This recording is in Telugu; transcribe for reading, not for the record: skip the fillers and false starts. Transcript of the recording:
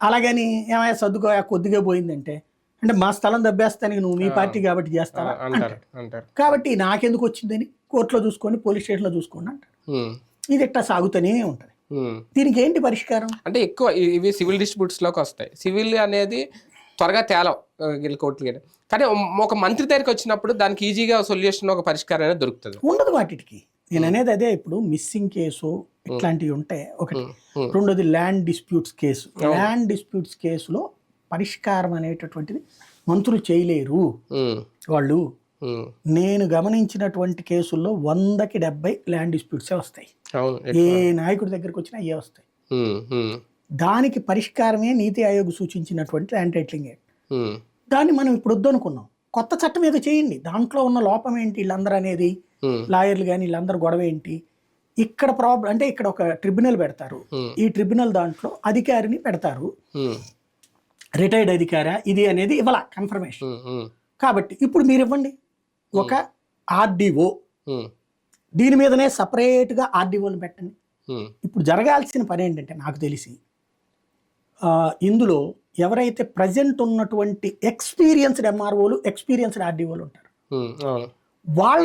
అలాగని ఏమైనా సర్దుకో కొద్దిగా పోయిందంటే అంటే మా స్థలం దబ్బేస్తానికి నువ్వు మీ పార్టీ కాబట్టి చేస్తావా అంటారు. కాబట్టి నాకెందుకు వచ్చిందని కోర్టులో చూసుకోండి, పోలీస్ స్టేషన్లో చూసుకోండి అంటారు. ఇది ఇట్లా సాగుతూనే ఉంటుంది. దీనికి ఏంటి పరిష్కారం అంటే ఎక్కువ ఇవి సివిల్ డిస్ప్యూట్స్ లోకి వస్తాయి. సివిల్ అనేది త్వరగా తేలవు కోర్టులు, కానీ ఒక మంత్రి దగ్గరికి వచ్చినప్పుడు దానికి ఈజీగా సొల్యూషన్, ఒక పరిష్కారం అనేది దొరుకుతుంది. ఉండదు వాటికి. నేను అనేది అదే, ఇప్పుడు మిస్సింగ్ కేసు ఇట్లాంటివి ఉంటాయి ఒకటి. రెండోది land disputes case. Land disputes కేసులో పరిష్కారం అనేటటువంటిది మంత్రులు చేయలేరు. వాళ్ళు నేను గమనించినటువంటి కేసుల్లో 100కి 70 ల్యాండ్ డిస్ప్యూట్సే వస్తాయి. ఏ నాయకుడి దగ్గరికి వచ్చినా అయ్యే వస్తాయి. దానికి పరిష్కారమే నీతి ఆయోగ్ సూచించినటువంటి ల్యాండ్ టైటిలింగ్ యాక్ట్. దాన్ని మనం ఇప్పుడు వద్దు అనుకున్నాం. కొత్త చట్టం ఏదో చేయండి. దాంట్లో ఉన్న లోపం ఏంటి, వీళ్ళందరూ అనేది లాయర్లు కానీ వీళ్ళందరూ గొడవ ఏంటి, ఇక్కడ ప్రాబ్లం అంటే ఇక్కడ ఒక ట్రిబ్యునల్ పెడతారు. ఈ ట్రిబ్యునల్ దాంట్లో అధికారిని పెడతారు, రిటైర్డ్ అధికారా ఇది అనేది ఇవ్వాల కన్ఫర్మేషన్. కాబట్టి ఇప్పుడు మీరు ఇవ్వండి ఒక ఆర్డీఓ, దీని మీదనే సపరేట్గా ఆర్డీఓలు పెట్టండి. ఇప్పుడు జరగాల్సిన పని ఏంటంటే నాకు తెలిసి ఇందులో ఎవరైతే ప్రజెంట్ ఉన్నటువంటి ఎక్స్పీరియన్స్డ్ ఎంఆర్ఓలు, ఎక్స్పీరియన్స్డ్ ఆర్డీఓలు ఉంటారు, వాళ్ళని